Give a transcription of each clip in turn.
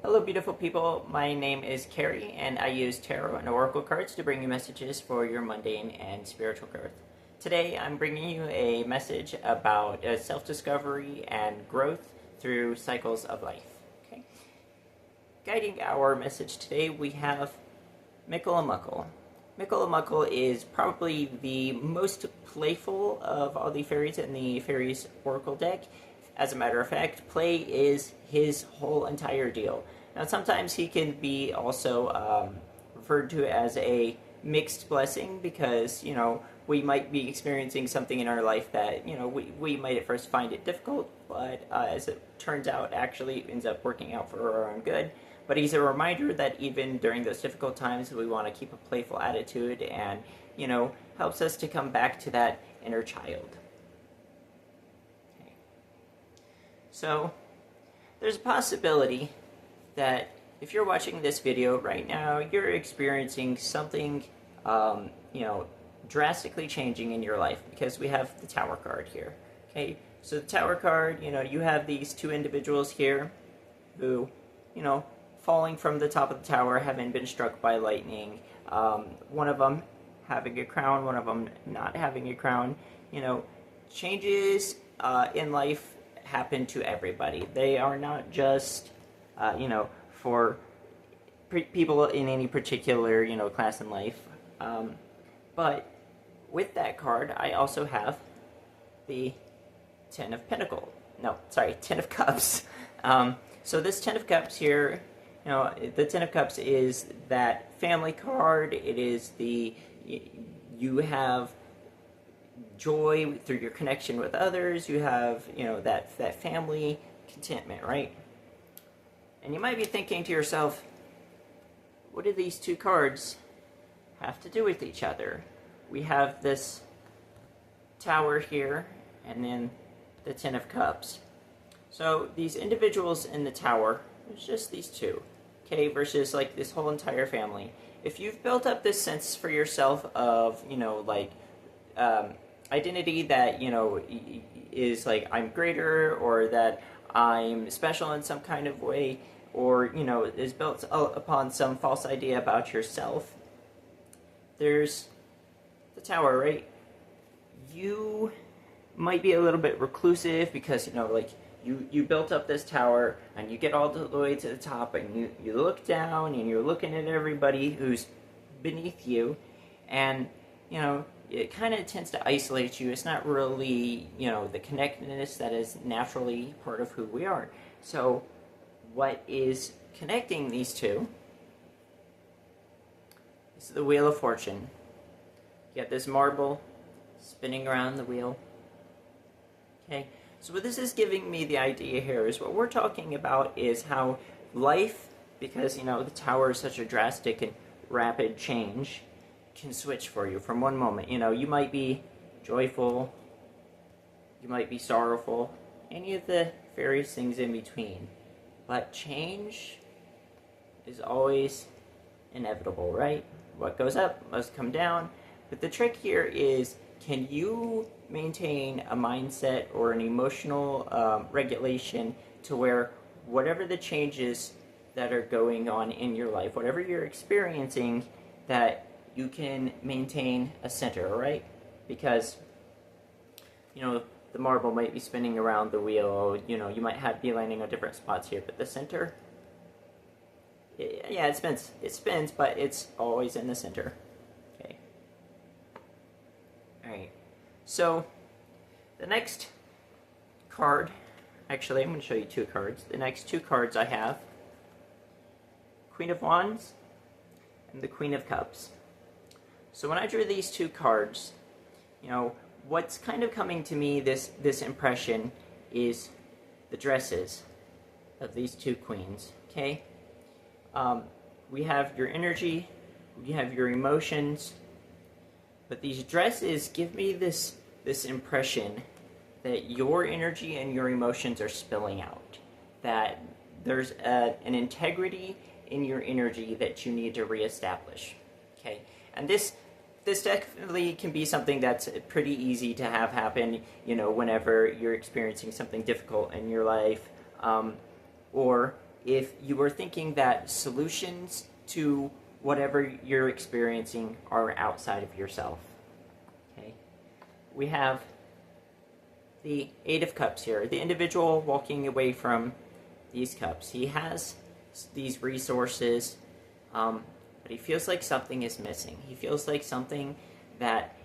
Hello, beautiful people. My name is Carrie, and I use tarot and oracle cards to bring you messages for your mundane and spiritual growth. Today, I'm bringing you a message about self-discovery and growth through cycles of life. Okay. Guiding our message today, we have Mickle-a-Muckle. Mickle-a-Muckle is probably the most playful of all the fairies in the Fairies Oracle deck. As a matter of fact, play is his whole entire deal. Now, sometimes he can be also referred to as a mixed blessing because, we might be experiencing something in our life that, we might at first find it difficult, but as it turns out, actually ends up working out for our own good. But he's a reminder that even during those difficult times, we want to keep a playful attitude and, helps us to come back to that inner child. So, there's a possibility that if you're watching this video right now, you're experiencing something, drastically changing in your life because we have the Tower card here. Okay, so the Tower card, you have these two individuals here who, falling from the top of the tower, having been struck by lightning. One of them having a crown, one of them not having a crown. Changes in life happen to everybody. They are not just, for people in any particular, class in life. But with that card, I also have the Ten of Ten of Cups. So this Ten of Cups here, the Ten of Cups is that family card. It is you have joy through your connection with others. You have, that family contentment, right? And you might be thinking to yourself, what do these two cards have to do with each other? We have this Tower here, and then the Ten of Cups. So these individuals in the Tower, it's just these two, okay, versus like this whole entire family. If you've built up this sense for yourself of, identity that, is like I'm greater, or that I'm special in some kind of way, or, is built upon some false idea about yourself, there's the Tower, right? You might be a little bit reclusive because, you built up this tower and you get all the way to the top and you look down and you're looking at everybody who's beneath you, and, it kind of tends to isolate you. It's not really, the connectedness that is naturally part of who we are. So what is connecting these two is the Wheel of Fortune. You got this marble spinning around the wheel. Okay, so what this is giving me the idea here is what we're talking about is how life, because, the Tower is such a drastic and rapid change, can switch for you from one moment. You might be joyful, you might be sorrowful, any of the various things in between. But change is always inevitable, right? What goes up must come down. But the trick here is, can you maintain a mindset or an emotional regulation to where whatever the changes that are going on in your life, whatever you're experiencing, that you can maintain a center, right? Because, the marble might be spinning around the wheel, you might be landing on different spots here, but the center, it spins, but it's always in the center. Okay. Alright, so the next card, actually I'm going to show you two cards. The next two cards I have, Queen of Wands and the Queen of Cups. So when I drew these two cards, what's kind of coming to me, this impression, is the dresses of these two queens, okay? We have your energy, we have your emotions, but these dresses give me this impression that your energy and your emotions are spilling out, that there's an integrity in your energy that you need to reestablish, okay? And this definitely can be something that's pretty easy to have happen, whenever you're experiencing something difficult in your life, or if you are thinking that solutions to whatever you're experiencing are outside of yourself. Okay? We have the Eight of Cups here, the individual walking away from these cups. He has these resources, but he feels like something is missing. He feels like something that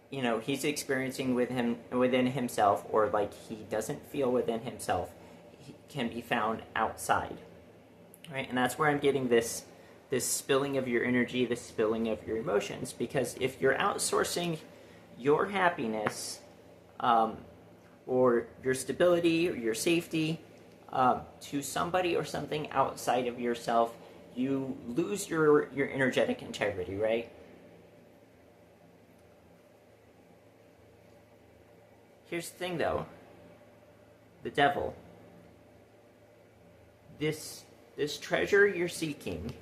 he's experiencing within himself, or like he doesn't feel within himself, can be found outside, right? And that's where I'm getting this spilling of your energy, this spilling of your emotions, because if you're outsourcing your happiness, or your stability or your safety, to somebody or something outside of yourself, you lose your energetic integrity, right? Here's the thing, though. The devil. This treasure you're seeking,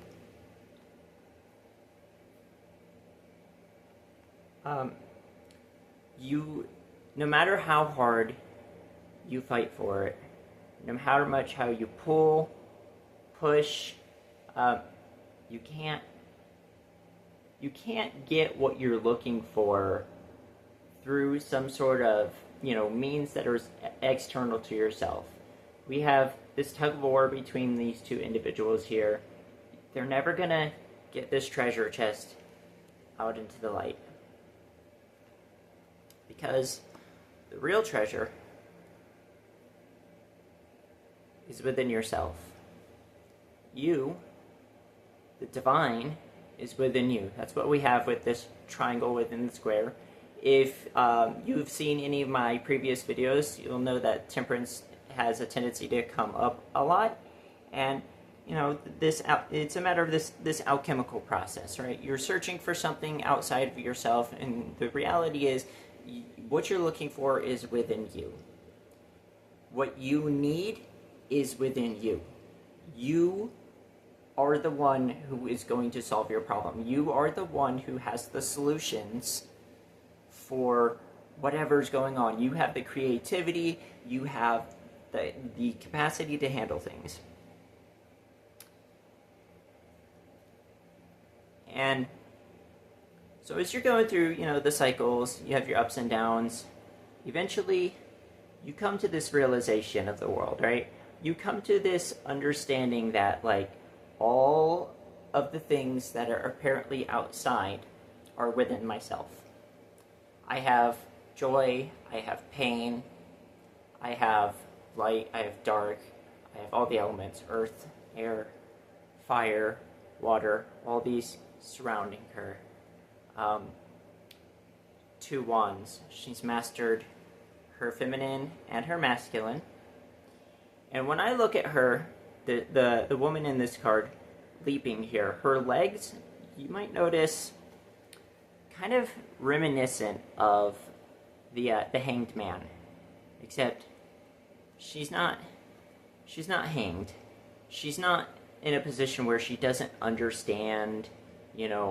no matter how hard you fight for it, no matter how you pull, push, you can't get what you're looking for through some sort of means that are external to yourself. We have this tug of war between these two individuals here. They're never gonna get this treasure chest out into the light, because the real treasure is within yourself. You, the divine, is within you. That's what we have with this triangle within the square. If you've seen any of my previous videos, you'll know that temperance has a tendency to come up a lot, and it's a matter of this alchemical process, right? You're searching for something outside of yourself, and the reality is what you're looking for is within you. What you need is within you. You are the one who is going to solve your problem. You are the one who has the solutions for whatever's going on. You have the creativity, you have the capacity to handle things. And so as you're going through, the cycles, you have your ups and downs, eventually you come to this realization of the world, right? You come to this understanding that, like, all of the things that are apparently outside are within myself. I have joy, I have pain, I have light, I have dark, I have all the elements, earth, air, fire, water, all these surrounding her. 2 wands. She's mastered her feminine and her masculine. And when I look at her, the woman in this card leaping here, her legs, you might notice, kind of reminiscent of the Hanged Man, except she's not hanged. She's not in a position where she doesn't understand,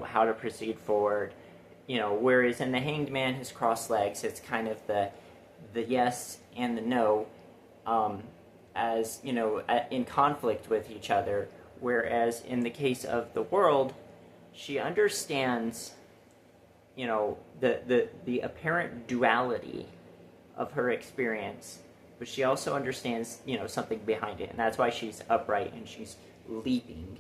how to proceed forward. Whereas in the Hanged Man, his crossed legs, it's kind of the yes and the no, as in conflict with each other. Whereas in the case of the world, she understands, the apparent duality of her experience, but she also understands, something behind it, and that's why she's upright and she's leaping.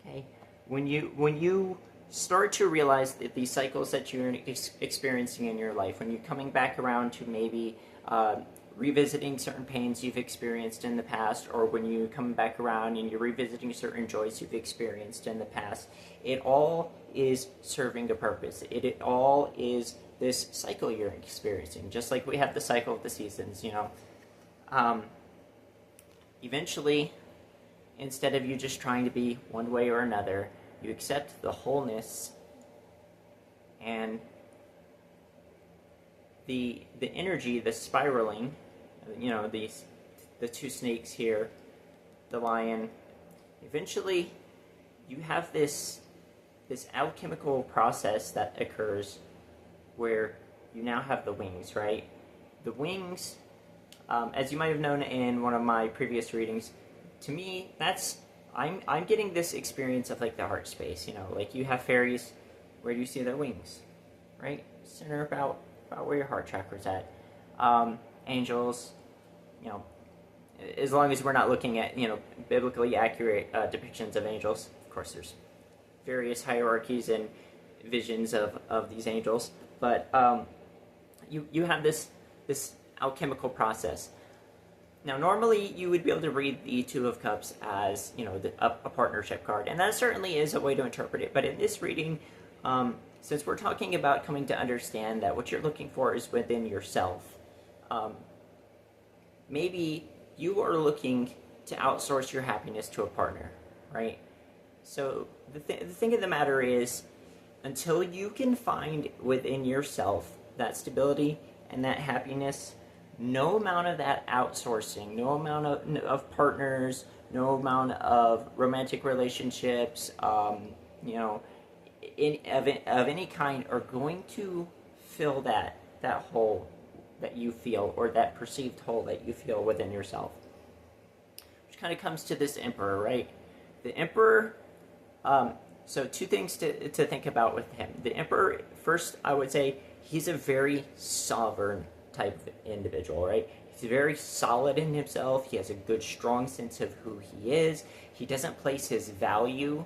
Okay, when you start to realize that these cycles that you're experiencing in your life, when you're coming back around to maybe revisiting certain pains you've experienced in the past, or when you come back around and you're revisiting certain joys you've experienced in the past, it all is serving a purpose. It all is this cycle you're experiencing, just like we have the cycle of the seasons, Eventually, instead of you just trying to be one way or another, you accept the wholeness and the energy, the spiraling, the 2 snakes here, the lion. Eventually, you have this alchemical process that occurs where you now have the wings, right? The wings, as you might have known in one of my previous readings, to me, I'm getting this experience of like the heart space. Like you have fairies, where do you see their wings, right? Center about where your heart chakra's at. Angels, you know, as long as we're not looking at biblically accurate depictions of angels. Of course, there's various hierarchies and visions of these angels, but you have this alchemical process. Now, normally you would be able to read the Two of Cups as a partnership card, and that certainly is a way to interpret it. But in this reading, since we're talking about coming to understand that what you're looking for is within yourself, maybe you are looking to outsource your happiness to a partner, right? So the thing of the matter is, until you can find within yourself that stability and that happiness, no amount of that outsourcing, no amount of partners, no amount of romantic relationships, of any kind are going to fill that hole that you feel, or that perceived hole that you feel within yourself. Which kind of comes to this emperor, right? The emperor, so two things to think about with him. The emperor, first, I would say he's a very sovereign type of individual, right? He's very solid in himself. He has a good, strong sense of who he is. He doesn't place his value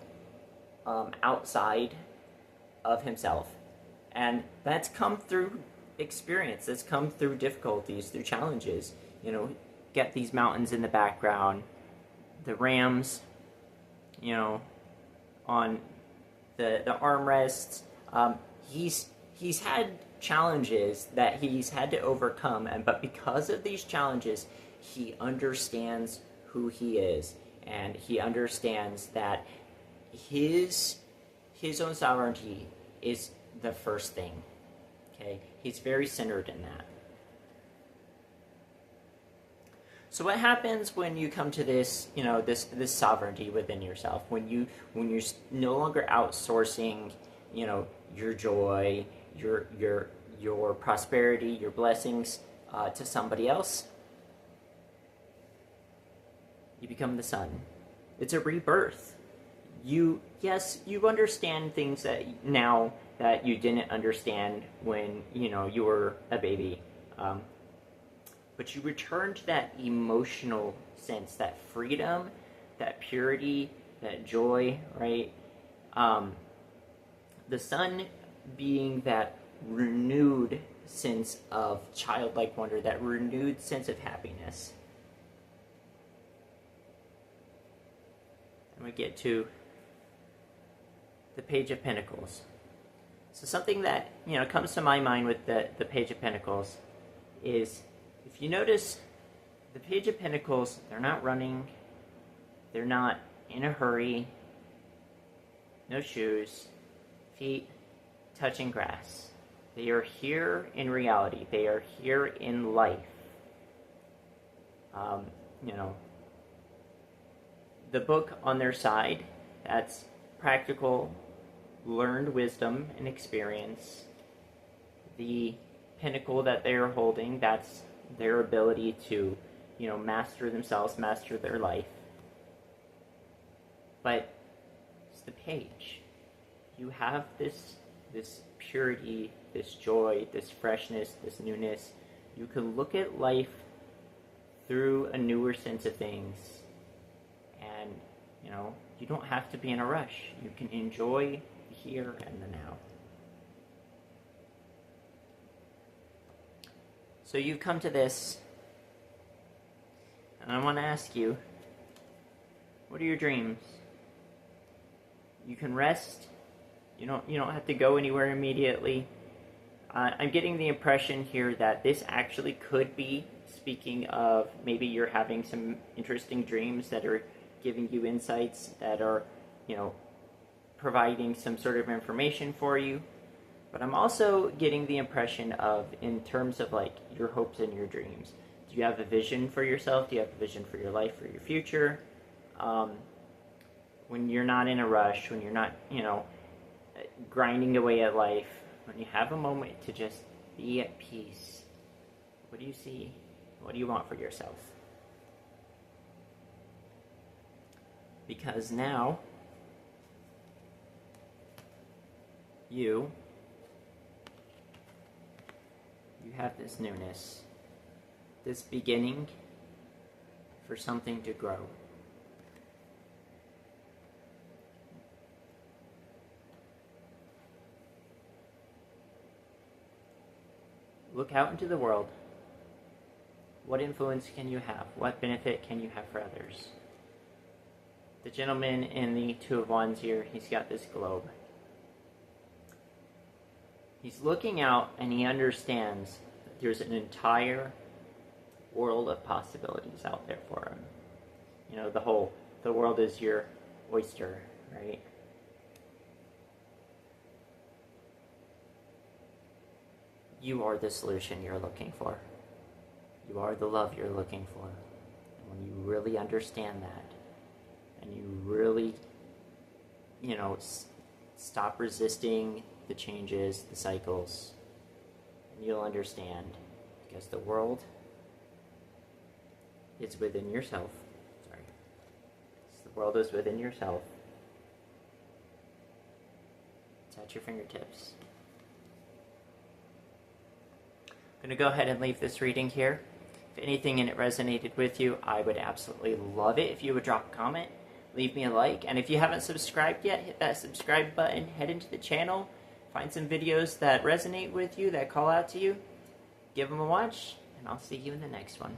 outside of himself. And that's come through experience. That's come through difficulties, through challenges. Get these mountains in the background, the rams, on the armrests. He's had challenges that he's had to overcome, but because of these challenges, he understands who he is, and he understands that his own sovereignty is the first thing. Okay, he's very centered in that. So what happens when you come to this, this sovereignty within yourself? When you're no longer outsourcing, your joy, your prosperity, your blessings to somebody else, you become the sun. It's a rebirth. You understand things that now that you didn't understand when you were a baby. But you return to that emotional sense, that freedom, that purity, that joy, right? The sun being that renewed sense of childlike wonder, that renewed sense of happiness. And we get to the Page of Pentacles. So something that comes to my mind with the Page of Pentacles is, if you notice, the Page of Pentacles, they're not running, they're not in a hurry, no shoes, feet touching grass. They are here in reality. They are here in life. The book on their side, that's practical, learned wisdom and experience. The pinnacle that they are holding, that's their ability to, master themselves, master their life. But it's the page. You have this purity, this joy, this freshness, this newness. You can look at life through a newer sense of things. And, you don't have to be in a rush. You can enjoy the here and the now. So you come to this, and I want to ask you, what are your dreams? You can rest. You don't have to go anywhere immediately. I'm getting the impression here that this actually could be speaking of maybe you're having some interesting dreams that are giving you insights, that are, providing some sort of information for you. But I'm also getting the impression of, in terms of like your hopes and your dreams. Do you have a vision for yourself? Do you have a vision for your life, for your future? When you're not in a rush, when you're not, grinding away at life, when you have a moment to just be at peace, what do you see? What do you want for yourself? Because now you have this newness, this beginning for something to grow. Look out into the world. What influence can you have? What benefit can you have for others? The gentleman in the Two of Wands here, he's got this globe. He's looking out and he understands that there's an entire world of possibilities out there for him. You know, the world is your oyster, right? You are the solution you're looking for. You are the love you're looking for. And when you really understand that, and you really, stop resisting the changes, the cycles, and you'll understand, because the world is within yourself. The world is within yourself. It's at your fingertips. I'm going to go ahead and leave this reading here. If anything in it resonated with you, I would absolutely love it if you would drop a comment, leave me a like, and if you haven't subscribed yet, hit that subscribe button, head into the channel, find some videos that resonate with you, that call out to you, give them a watch, and I'll see you in the next one.